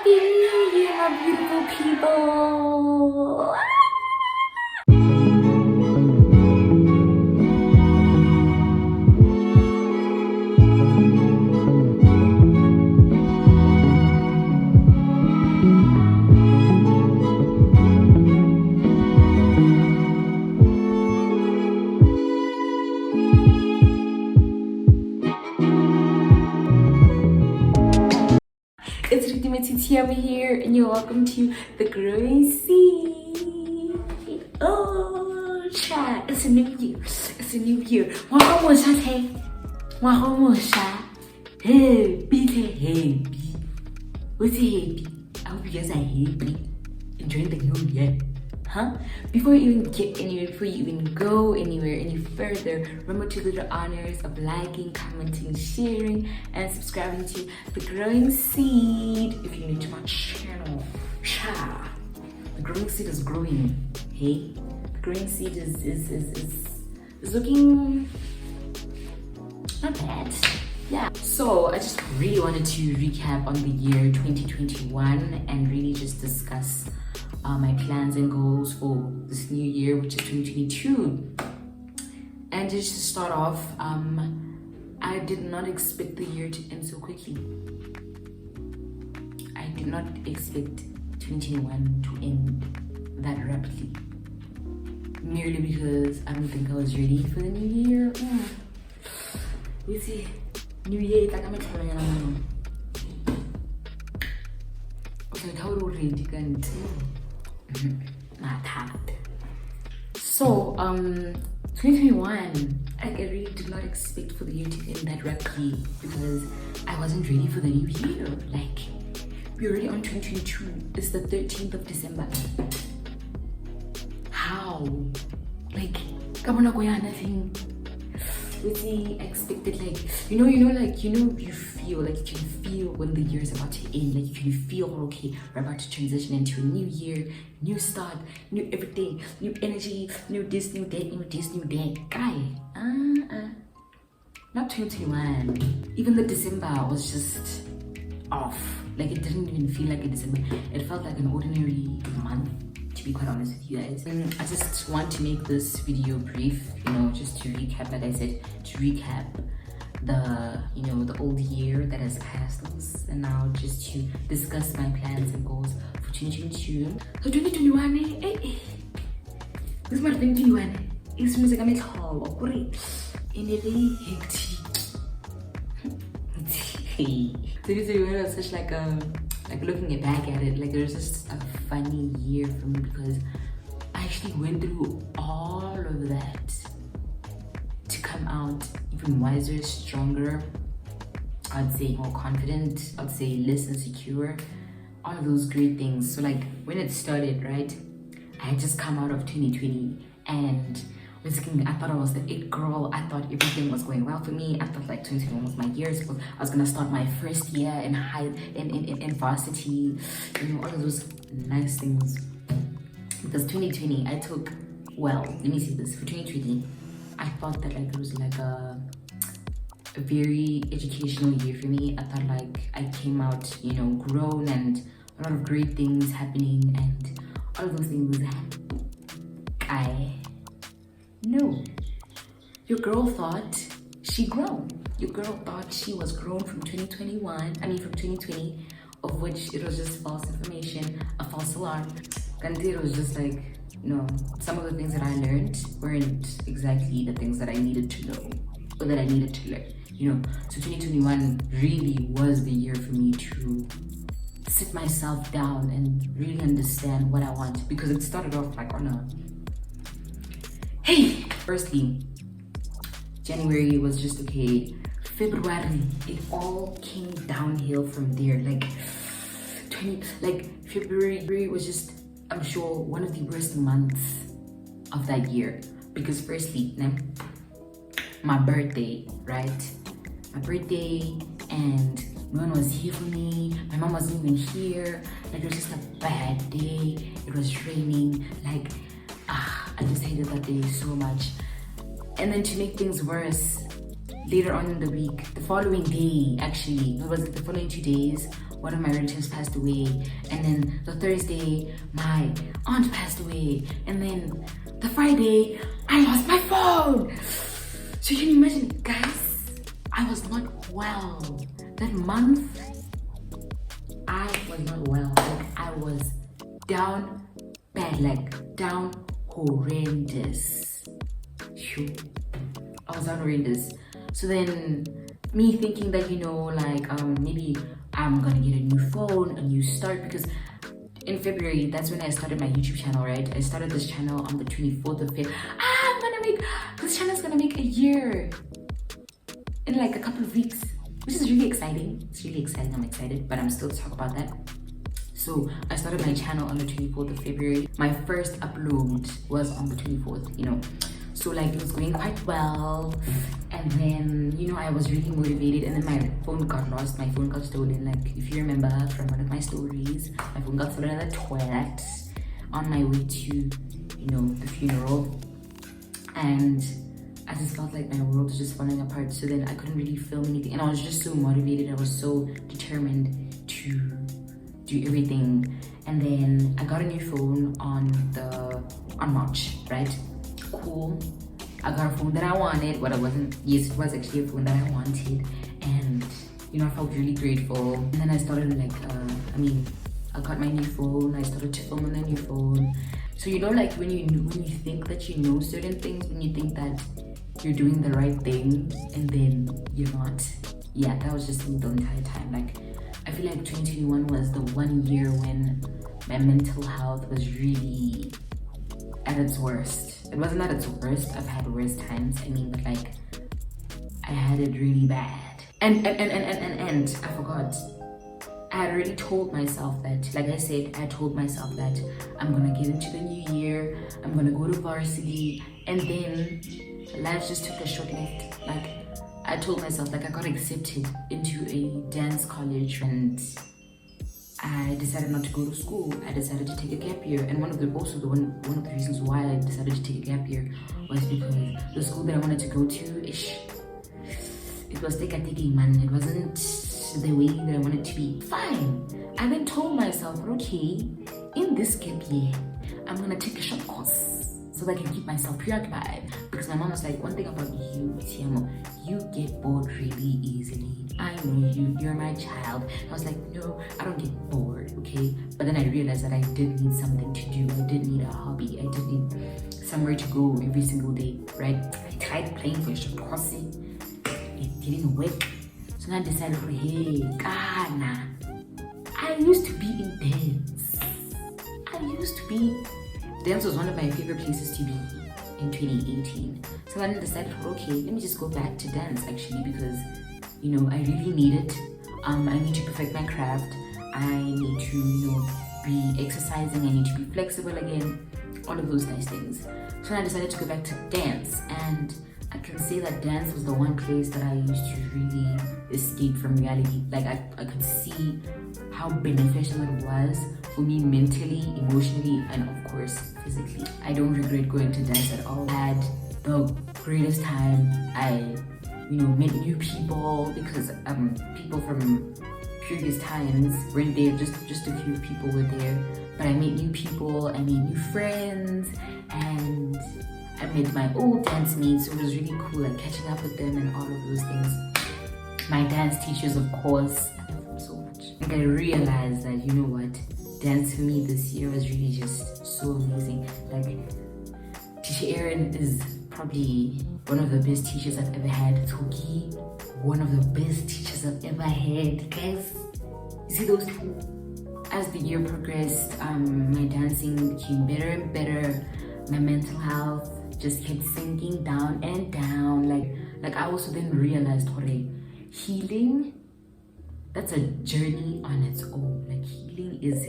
Happy New Year, my beautiful people! It's Tima here, and you're welcome to the Growing Seed. Oh, chat! It's a new year. It's a new year. Happy, happy. What's happy? I hope you guys are happy. Enjoying the new year. Huh? Before you even get anywhere, before you even go anywhere any further, remember to do the honors of liking, commenting, sharing, and subscribing to The Growing Seed if you're new to my channel. The Growing Seed is growing. Hey? The Growing Seed is looking not bad. Yeah. So I just really wanted to recap on the year 2021 and really just discuss my plans and goals for this new year, which is 2022. And just to start off, I did not expect the year to end so quickly. I did not expect 2021 to end that rapidly. Merely because I don't think I was ready for the new year. You see, new year, like I'm already can't. So 2021, I really did not expect for the year to end that rapidly because I wasn't ready for the new year. Like, we're already on 2022. It's the 13th of December. How? Like, come on, nothing. I expected, like, you feel like you can feel when the year is about to end. Like, you can feel, okay, we're about to transition into a new year, new start, new everything, new energy, new this, new that, new this, new that. Guy, not 2021. Even the December was just off. Like, it didn't even feel like a December. It felt like an ordinary month, to be quite honest with you guys. I just want to make this video brief, just to recap, like I said, to recap the old year that has passed us, and now just to discuss my plans and goals for 2022. So 2021, this is my 2021. It's music I'm hall, great, and it is hectic. 2021 was such like looking back at it, like it was just a funny year for me because I actually went through all of that to come out even wiser, stronger, I'd say more confident, I'd say less insecure, all of those great things. So like when it started, right, I had just come out of 2020 and I thought I was the it girl. I thought everything was going well for me. I thought like 2021 was my year. So I was gonna start my first year in varsity, all of those nice things. Because 2020, I took, let me say this, for 2020, I thought that like it was like a very educational year for me. I thought like I came out, grown and a lot of great things happening and all of those things. No, your girl thought she grown. Your girl thought she was grown from 2020, of which it was just false information, a false alarm. And it was just like, some of the things that I learned weren't exactly the things that I needed to know or that I needed to learn, So 2021 really was the year for me to sit myself down and really understand what I want, because it started off like on a firstly, January was just okay. February, it all came downhill from there. February was just, I'm sure, one of the worst months of that year. Because firstly, my birthday, right? My birthday, and no one was here for me. My mom wasn't even here. Like, it was just a bad day. It was raining. I just hated that day so much. And then to make things worse, later on in the week, the following day, actually, it was the following 2 days, one of my relatives passed away, and then the Thursday my aunt passed away, and then the Friday I lost my phone. So can you imagine, guys? I was not well that month. I was not well. Like, I was down bad, like down horrendous. Sure, I was down horrendous. So then me thinking that, you know, like maybe I'm gonna get a new phone, a new start, because in February, that's when I started my YouTube channel, right? I started this channel on the 24th of February. This channel's gonna make a year in like a couple of weeks, which is really exciting. It's really exciting, I'm excited, but I'm still to talk about that. So I started my channel on the 24th of February. My first upload was on the 24th, you know. So like it was going quite well, and then, you know, I was really motivated, and then my phone got lost. My phone got stolen. Like, if you remember from one of my stories, my phone got stolen in the toilet on my way to, you know, the funeral, and I just felt like my world was just falling apart. So then I couldn't really film anything, and I was just so motivated. I was so determined to do everything. And then I got a new phone on March, right? Cool. I got a phone that I wanted. What I wasn't, yes, it was actually a phone that I wanted, and you know, I felt really grateful. And then I started like I got my new phone. I started to film on the new phone. So you know, like when you think that you know certain things, when you think that you're doing the right thing, and then you're not. Yeah, that was just me the entire time. Like, I feel like 2021 was the one year when my mental health was really at its worst. It wasn't at its worst. I've had worse times. I mean, but like, I had it really bad. And I forgot. I had already told myself that, like I said, I told myself that I'm gonna get into the new year. I'm gonna go to varsity, and then life just took a short left. Like, I told myself, like, I got accepted into a dance college, and I decided not to go to school. I decided to take a gap year, and one of the reasons why I decided to take a gap year was because the school that I wanted to go to, it was taking, man. It wasn't the way that I wanted it to be. Fine. I then told myself, okay, in this gap year, I'm gonna take a short course so that I can keep myself preoccupied. Because my mom was like, one thing about you, Tiamo, you get bored really easily. I know you're my child. I was like, no, I don't get bored, okay? But then I realized that I did need something to do. I did need a hobby. I did need somewhere to go every single day, right? I tried playing for a short course. It didn't work. So then I decided, hey, Ghana, I used to be in dance. Dance was one of my favorite places to be in 2018. So then I decided, okay, let me just go back to dance actually, because, you know, I really need it. I need to perfect my craft. I need to, you know, be exercising. I need to be flexible again. All of those nice things. So then I decided to go back to dance, and I can say that dance was the one place that I used to really escape from reality. Like, I could see how beneficial it was for me mentally, emotionally, and of course physically. I don't regret going to dance at all. I had the greatest time. I, you know, met new people, because people from previous times weren't there. Just a few people were there, but I met new people. I made new friends, and I met my old dance mates. So it was really cool, like catching up with them and all of those things. My dance teachers, of course, I love them so much. Like, I realized that, you know what, dance for me this year was really just so amazing. Like, Teacher Erin is probably one of the best teachers I've ever had. Toki, one of the best teachers I've ever had. Guys, you see those two? As the year progressed, my dancing became better and better. My mental health just kept sinking down and down. Like I also then realized, healing, that's a journey on its own. Like, healing is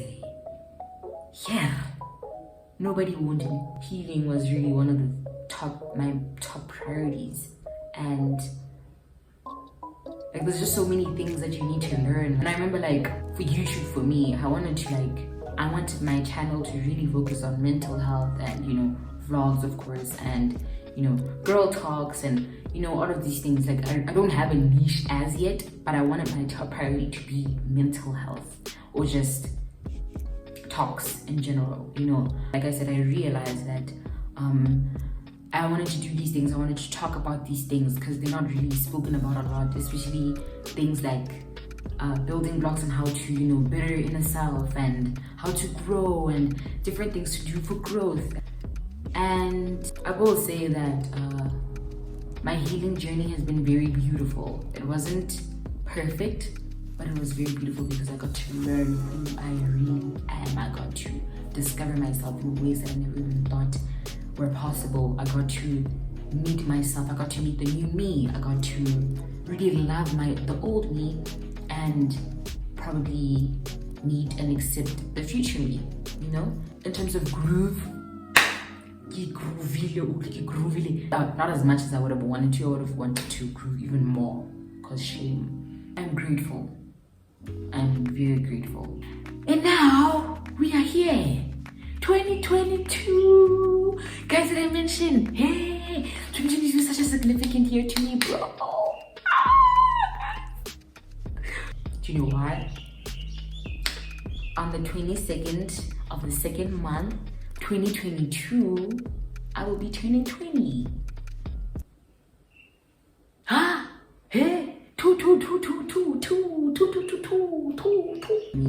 nobody wanted it. Healing was really one of my top priorities, and like, there's just so many things that you need to learn. And I remember, like, for YouTube, for me, I wanted my channel to really focus on mental health and, you know, vlogs, of course, and girl talks and all of these things. Like I don't have a niche as yet, but I wanted my top priority to be mental health or just talks in general. Like I said, I realized that I wanted to do these things. I wanted to talk about these things because they're not really spoken about a lot, especially things like building blocks on how to better inner self and how to grow and different things to do for growth. And I will say that my healing journey has been very beautiful. It wasn't perfect, but it was very beautiful because I got to learn who I really am. I got to discover myself in ways that I never even thought were possible. I got to meet myself. I got to meet the new me. I got to really love the old me and probably meet and accept the future me. In terms of groove, not as much as I would have wanted to. I would have wanted to groove even more because shame. I'm grateful. I'm very grateful. And now we are here. 2022. Guys, did I mention? Hey, 2022 is such a significant year to me, bro. Do you know why? On the 22nd of the second month, 2022, I will be turning 20. Huh? Hey, two.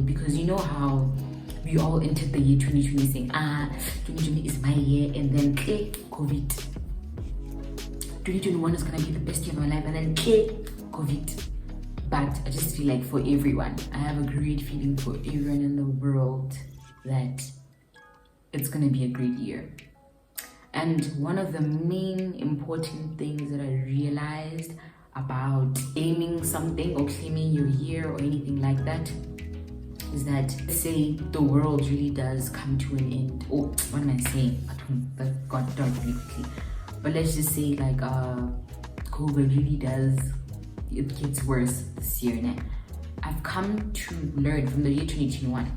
Because you know how we all entered the year 2020 saying, 2020 is my year, and then COVID. 2021 is gonna be the best year of my life, and then COVID. But I just feel like for everyone, I have a great feeling for everyone in the world that it's gonna be a great year. And one of the main important things that I realized about aiming something or claiming your year or anything like that is that, say the world really does come to an end. Oh, what am I saying? That got dark really quickly. But let's just say like COVID really does, it gets worse this year now. I've come to learn from the year 2021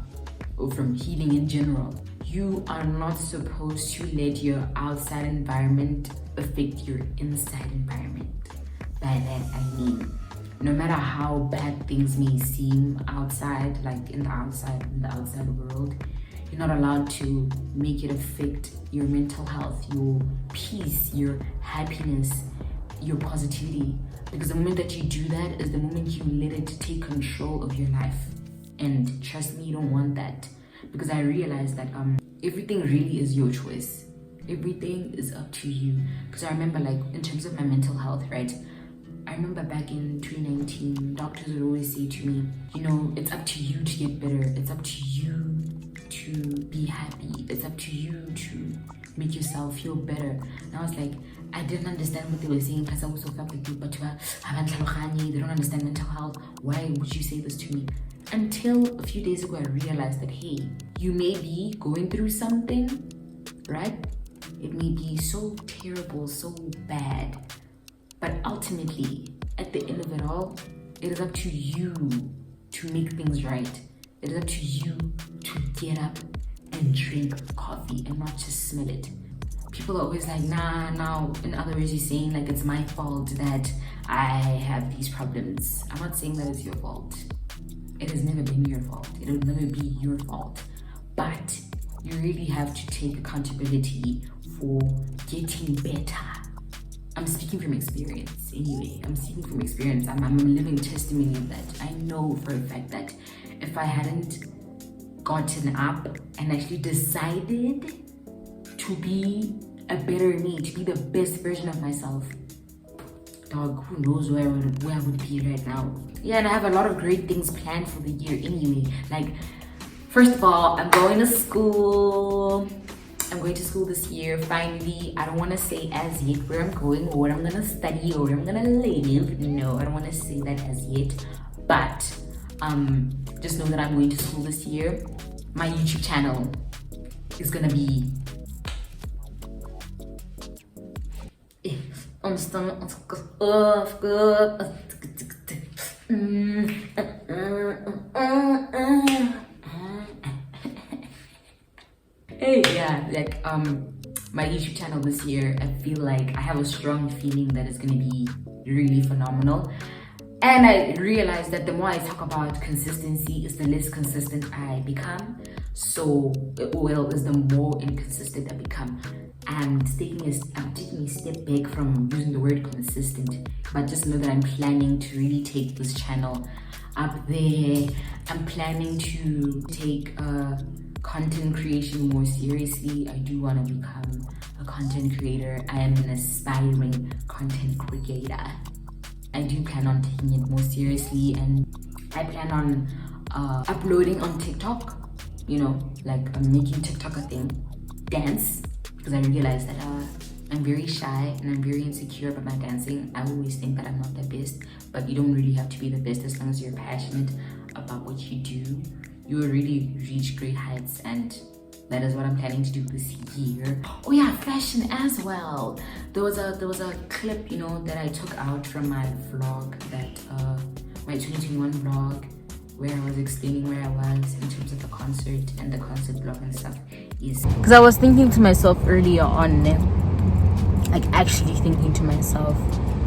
or from healing in general, you are not supposed to let your outside environment affect your inside environment. By that I mean, no matter how bad things may seem outside, like in the outside world, you're not allowed to make it affect your mental health, your peace, your happiness, your positivity. Because the moment that you do that is the moment you let it take control of your life. And trust me, you don't want that. Because I realized that everything really is your choice. Everything is up to you. Because I remember, like, in terms of my mental health, right? I remember back in 2019, doctors would always say to me, it's up to you to get better. It's up to you to be happy. It's up to you to make yourself feel better. And I was like, I didn't understand what they were saying because I was so fucked with people, but they don't understand mental health. Why would you say this to me? Until a few days ago, I realized that, hey, you may be going through something, right? It may be so terrible, so bad, but ultimately, at the end of it all, it is up to you to make things right. It is up to you to get up and drink coffee and not just smell it. People are always like, now, in other words, you're saying like it's my fault that I have these problems. I'm not saying that it's your fault. It has never been your fault. It will never be your fault. But you really have to take accountability for getting better. I'm speaking from experience anyway. I'm a living testimony of that. I know for a fact that if I hadn't gotten up and actually decided to be a better me, to be the best version of myself, dog, who knows where I would be right now. Yeah, and I have a lot of great things planned for the year anyway. Like, first of all, I'm going to school. I'm going to school this year, finally. I don't want to say as yet where I'm going or what I'm going to study or where I'm going to live. No, I don't want to say that as yet. But just know that I'm going to school this year. My YouTube channel is going to be... Hey, yeah, like my YouTube channel this year, I feel like I have a strong feeling that it's going to be really phenomenal. And I realized that the more I talk about consistency, is the less consistent I become. So, well, is the more inconsistent I become. I'm taking a step back from using the word consistent, but just know that I'm planning to really take this channel up there. I'm planning to take content creation more seriously. I do want to become a content creator. I am an aspiring content creator. I do plan on taking it more seriously, and I plan on uploading on TikTok, you know, like making TikTok a thing, dance, because I realized that I'm very shy and I'm very insecure about my dancing. I always think that I'm not the best, but you don't really have to be the best as long as you're passionate about what you do. You will really reach great heights, and that is what I'm planning to do this year. Oh yeah, fashion as well. There was a clip, you know, that I took out from my vlog, that my 2021 vlog, where I was explaining where I was in terms of the concert and the concert vlog and stuff. Yes, because I was thinking to myself earlier on, like actually thinking to myself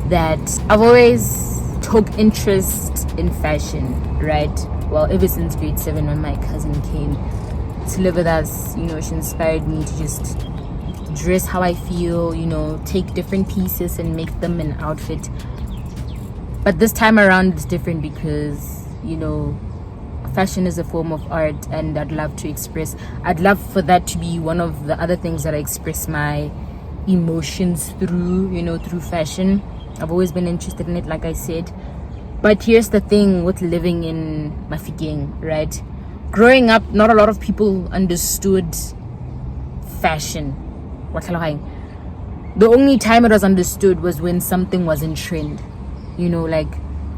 that I've always took interest in fashion, right? Well, ever since grade 7 when my cousin came to live with us, you know, she inspired me to just dress how I feel, you know, take different pieces and make them an outfit. But this time around it's different because, you know, fashion is a form of art, and I'd love for that to be one of the other things that I express my emotions through, you know, through fashion. I've always been interested in it, like I said. But here's the thing with living in Mafikeng, right? Growing up, not a lot of people understood fashion. The only time it was understood was when something was in trend. You know, like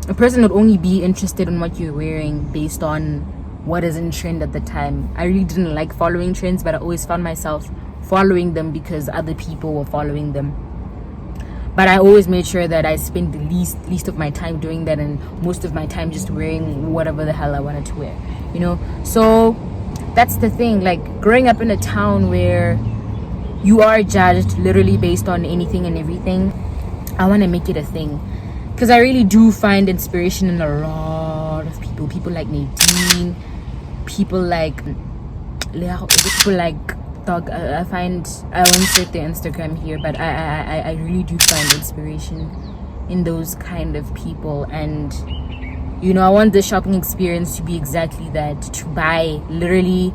a person would only be interested in what you're wearing based on what is in trend at the time. I really didn't like following trends, but I always found myself following them because other people were following them. But I always made sure that I spent the least of my time doing that, and most of my time just wearing whatever the hell I wanted to wear, you know. So that's the thing, like growing up in a town where you are judged literally based on anything and everything, I want to make it a thing, because I really do find inspiration in a lot of people like Nadine, people like dog. I won't say their Instagram here, but I really do find inspiration in those kind of people. And you know, I want the shopping experience to be exactly that, to buy literally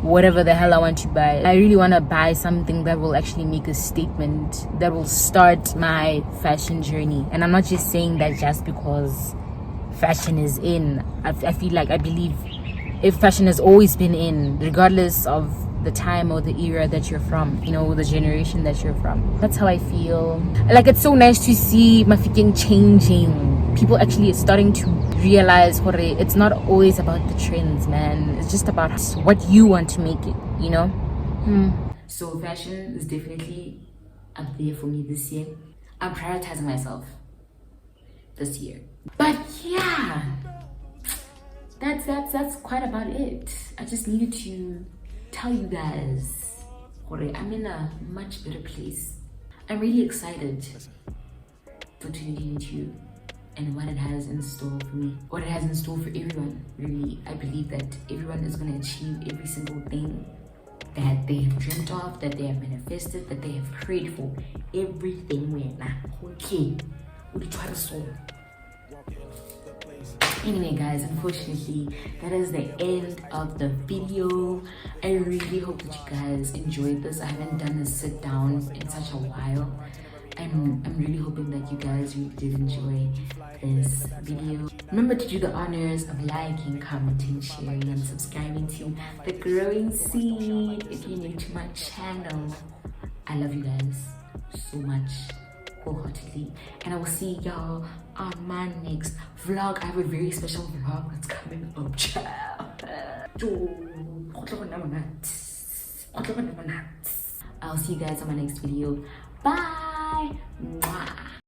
whatever the hell I want to buy. I really want to buy something that will actually make a statement, that will start my fashion journey. And I'm not just saying that just because fashion is in. I feel like, I believe if fashion has always been in, regardless of the time or the era that you're from, you know, the generation that you're from. That's how I feel. Like, it's so nice to see Mafikeng changing. People actually starting to realize, it's not always about the trends, man. It's just about what you want to make it, you know? So fashion is definitely up there for me this year. I'm prioritizing myself this year. But yeah, that's quite about it. I just needed to tell you guys, I'm in a much better place. I'm really excited for 2022 and what it has in store for me, what it has in store for everyone. Really, I believe that everyone is going to achieve every single thing that they have dreamt of, that they have manifested, that they have prayed for. Everything we're not okay. We try to solve. Anyway guys, unfortunately that is the end of the video. I really hope that you guys enjoyed this. I haven't done a sit down in such a while. I'm really hoping that you guys really did enjoy this video. Remember to do the honors of liking, commenting, sharing, and subscribing to The Growing Seed if you're new to my channel. I love you guys so much, wholeheartedly, and I will see y'all on my next vlog. I have a very special vlog that's coming up, child. I'll see you guys on my next video. Bye. Mwah.